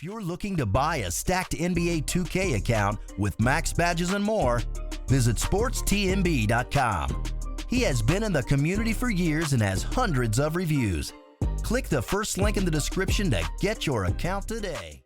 If you're looking to buy a stacked NBA 2K account with max badges and more, visit sportstmb.com. He has been in the community for years and has hundreds of reviews. Click the first link in the description to get your account today.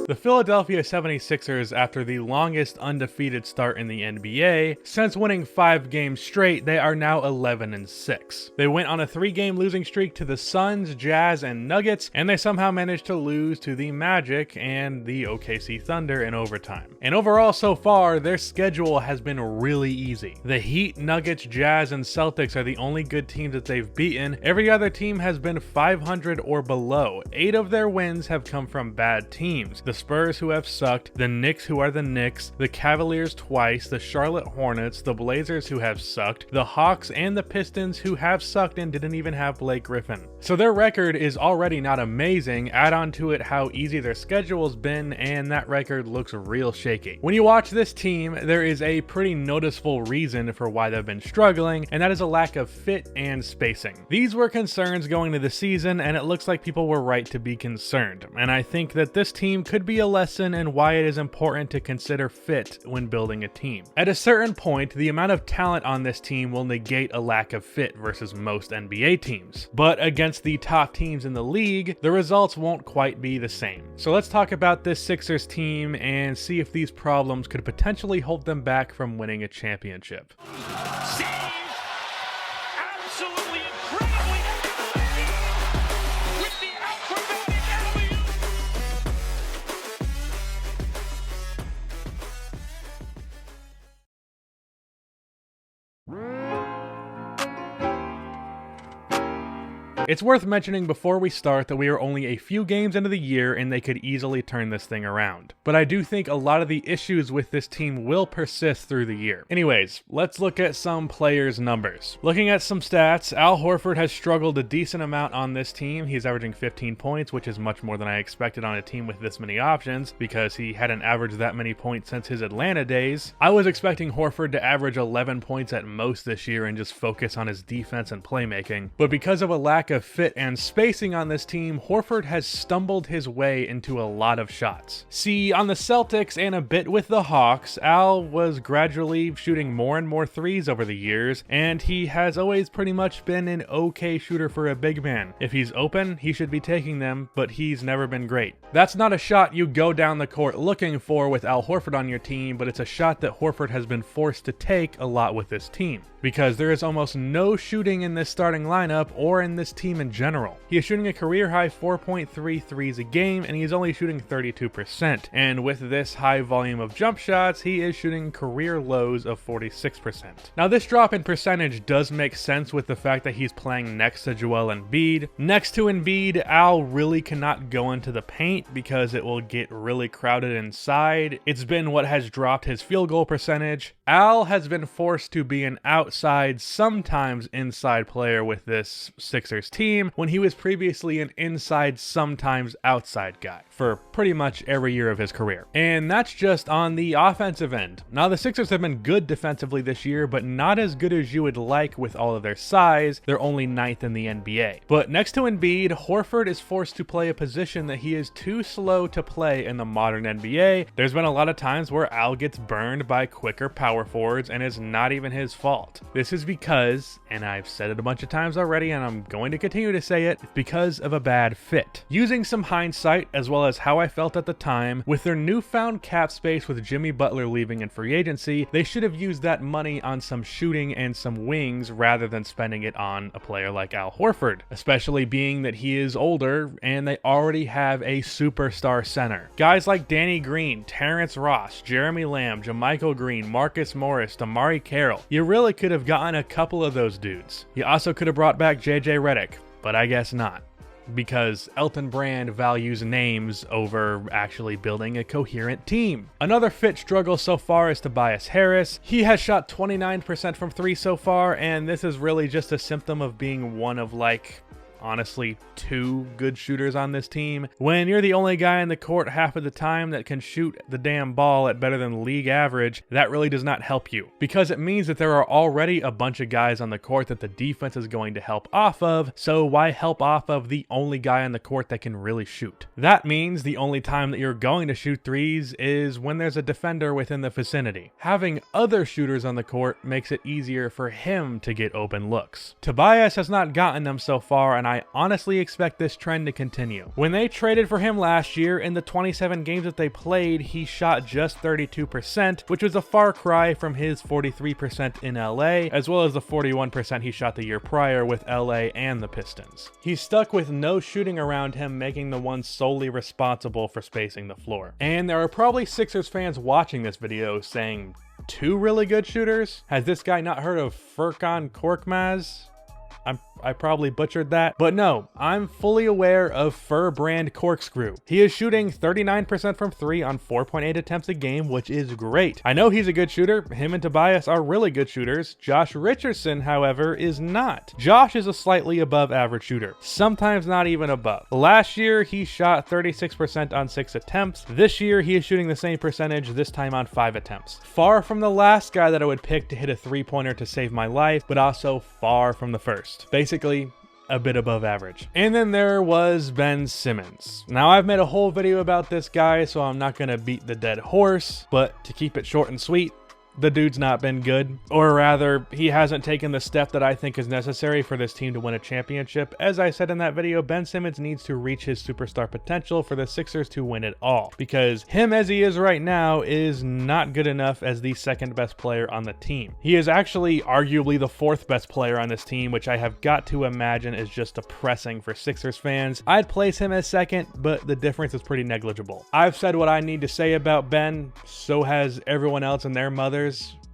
The Philadelphia 76ers, after the longest undefeated start in the NBA, since winning 5 games straight, they are now 11-6. They went on a 3-game losing streak to the Suns, Jazz, and Nuggets, and they somehow managed to lose to the Magic and the OKC Thunder in overtime. And overall, so far, their schedule has been really easy. The Heat, Nuggets, Jazz, and Celtics are the only good teams that they've beaten. Every other team has been 500 or below. 8 of their wins have come from bad teams. The Spurs, who have sucked, the Knicks, who are the Knicks, the Cavaliers twice, the Charlotte Hornets, the Blazers, who have sucked, the Hawks, and the Pistons, who have sucked and didn't even have Blake Griffin. So their record is already not amazing. Add on to it how easy their schedule's been, and that record looks real shaky. When you watch this team, there is a pretty noticeable reason for why they've been struggling, and that is a lack of fit and spacing. These were concerns going to the season, and it looks like people were right to be concerned. And I think that this team could be a lesson in why it is important to consider fit when building a team. At a certain point, the amount of talent on this team will negate a lack of fit versus most NBA teams. But against the top teams in the league, the results won't quite be the same. So let's talk about this Sixers team and see if these problems could potentially hold them back from winning a championship. It's worth mentioning before we start that we are only a few games into the year and they could easily turn this thing around. But I do think a lot of the issues with this team will persist through the year. Anyways, let's look at some players' numbers. Looking at some stats, Al Horford has struggled a decent amount on this team. He's averaging 15 points, which is much more than I expected on a team with this many options because he hadn't averaged that many points since his Atlanta days. I was expecting Horford to average 11 points at most this year and just focus on his defense and playmaking. But because of a lack of fit and spacing on this team, Horford has stumbled his way into a lot of shots. See, on the Celtics and a bit with the Hawks, Al was gradually shooting more and more threes over the years, and he has always pretty much been an okay shooter for a big man. If he's open, he should be taking them, but he's never been great. That's not a shot you go down the court looking for with Al Horford on your team, but it's a shot that Horford has been forced to take a lot with this team, because there is almost no shooting in this starting lineup or in this team in general. He is shooting a career-high 4.3 threes a game, and he's only shooting 32%. And with this high volume of jump shots, he is shooting career lows of 46%. Now, this drop in percentage does make sense with the fact that he's playing next to Joel Embiid. Next to Embiid, Al really cannot go into the paint because it will get really crowded inside. It's been what has dropped his field goal percentage. Al has been forced to be an outside, sometimes inside player with this Sixers team when he was previously an inside, sometimes outside guy for pretty much every year of his career. And that's just on the offensive end. Now, the Sixers have been good defensively this year, but not as good as you would like with all of their size. They're only 9th in the NBA. But next to Embiid, Horford is forced to play a position that he is too slow to play in the modern NBA. There's been a lot of times where Al gets burned by quicker power forwards, and it's not even his fault. This is because, and I've said it a bunch of times already, and I'm going to continue to say it, because of a bad fit. Using some hindsight, as well as how I felt at the time, with their newfound cap space with Jimmy Butler leaving in free agency, they should have used that money on some shooting and some wings rather than spending it on a player like Al Horford, especially being that he is older and they already have a superstar center. Guys like Danny Green, Terrence Ross, Jeremy Lamb, JaMychal Green, Marcus Morris, Damari Carroll. You really could have gotten a couple of those dudes. You also could have brought back JJ Redick, but I guess not, because Elton Brand values names over actually building a coherent team. Another fit struggle so far is Tobias Harris. He has shot 29% from 3 so far, and this is really just a symptom of being one of like honestly 2 good shooters on this team. When you're the only guy in the court half of the time that can shoot the damn ball at better than league average, that really does not help you, because it means that there are already a bunch of guys on the court that the defense is going to help off of, so why help off of the only guy on the court that can really shoot? That means the only time that you're going to shoot threes is when there's a defender within the vicinity. Having other shooters on the court makes it easier for him to get open looks. Tobias has not gotten them so far, and I honestly expect this trend to continue. When they traded for him last year, in the 27 games that they played, he shot just 32%, which was a far cry from his 43% in LA, as well as the 41% he shot the year prior with LA and the Pistons. He's stuck with no shooting around him, making the one solely responsible for spacing the floor. And there are probably Sixers fans watching this video saying, 2 really good shooters? Has this guy not heard of Furkan Korkmaz? I probably butchered that, but no, I'm fully aware of Fur Brand Corkscrew. He is shooting 39% from 3 on 4.8 attempts a game, which is great. I know he's a good shooter. Him and Tobias are really good shooters. Josh Richardson, however, is not. Josh is a slightly above average shooter, sometimes not even above. Last year, he shot 36% on 6 attempts. This year, he is shooting the same percentage, this time on 5 attempts. Far from the last guy that I would pick to hit a 3-pointer to save my life, but also far from the first. Basically, a bit above average. And then there was Ben Simmons. Now, I've made a whole video about this guy, so I'm not gonna beat the dead horse, but to keep it short and sweet, the dude's not been good, or rather, he hasn't taken the step that I think is necessary for this team to win a championship. As I said in that video, Ben Simmons needs to reach his superstar potential for the Sixers to win it all, because him as he is right now is not good enough as the 2nd best player on the team. He is actually arguably the 4th best player on this team, which I have got to imagine is just depressing for Sixers fans. I'd place him as 2nd, but the difference is pretty negligible. I've said what I need to say about Ben, so has everyone else and their mothers.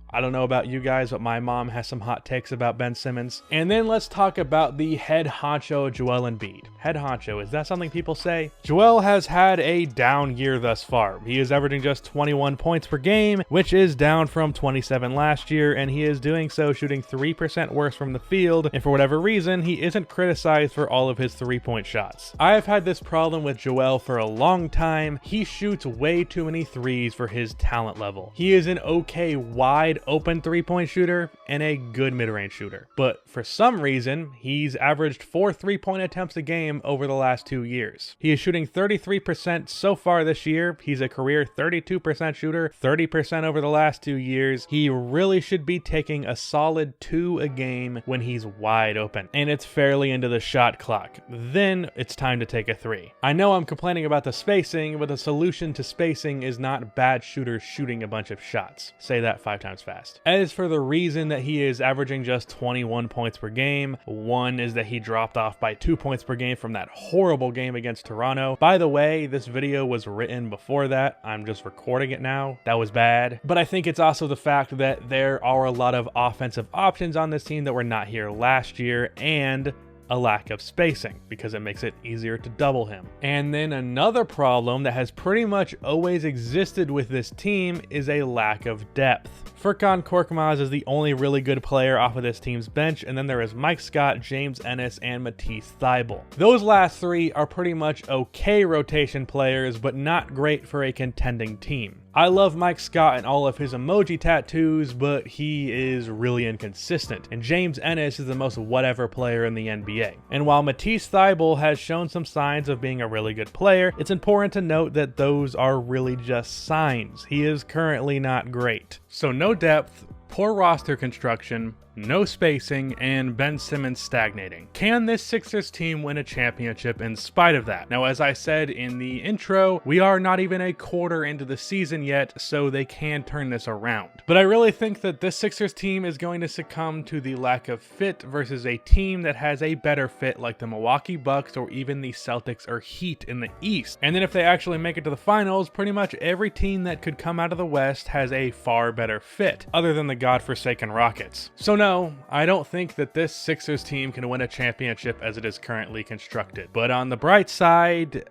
I don't know about you guys, but my mom has some hot takes about Ben Simmons. And then let's talk about the head honcho, Joel Embiid. Head honcho, is that something people say? Joel has had a down year thus far. He is averaging just 21 points per game, which is down from 27 last year, and he is doing so shooting 3% worse from the field, and for whatever reason, he isn't criticized for all of his 3-point shots. I've had this problem with Joel for a long time. He shoots way too many threes for his talent level. He is an okay wide open 3-point shooter and a good mid-range shooter, but for some reason he's averaged 4 3-point attempts a game over the last 2 years. He is shooting 33% so far this year. He's a career 32% shooter, 30% over the last 2 years. He really should be taking a solid 2 a game when he's wide open, and it's fairly into the shot clock. Then it's time to take a 3. I know I'm complaining about the spacing, but the solution to spacing is not bad shooters shooting a bunch of shots. Say that 5 times fast. As for the reason that he is averaging just 21 points per game, one is that he dropped off by 2 points per game from that horrible game against Toronto. By the way, this video was written before that. I'm just recording it now. That was bad. But I think it's also the fact that there are a lot of offensive options on this team that were not here last year, and a lack of spacing, because it makes it easier to double him. And then another problem that has pretty much always existed with this team is a lack of depth. Furkan Korkmaz is the only really good player off of this team's bench, and then there is Mike Scott, James Ennis, and Matisse Thybulle. Those last 3 are pretty much okay rotation players, but not great for a contending team. I love Mike Scott and all of his emoji tattoos, but he is really inconsistent, and James Ennis is the most whatever player in the NBA. And while Matisse Thybulle has shown some signs of being a really good player, it's important to note that those are really just signs. He is currently not great. So no depth, poor roster construction, no spacing, and Ben Simmons stagnating. Can this Sixers team win a championship in spite of that? Now, as I said in the intro, we are not even a quarter into the season yet, so they can turn this around. But I really think that this Sixers team is going to succumb to the lack of fit versus a team that has a better fit like the Milwaukee Bucks or even the Celtics or Heat in the East. And then if they actually make it to the finals, pretty much every team that could come out of the West has a far better fit, other than the godforsaken Rockets. So no, I don't think that this Sixers team can win a championship as it is currently constructed. But on the bright side,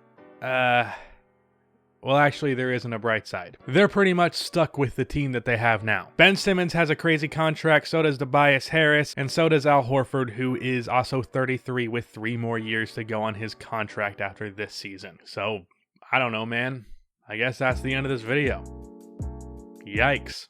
Well, actually, there isn't a bright side. They're pretty much stuck with the team that they have now. Ben Simmons has a crazy contract, so does Tobias Harris, and so does Al Horford, who is also 33 with 3 more years to go on his contract after this season. So, I don't know, man. I guess that's the end of this video. Yikes.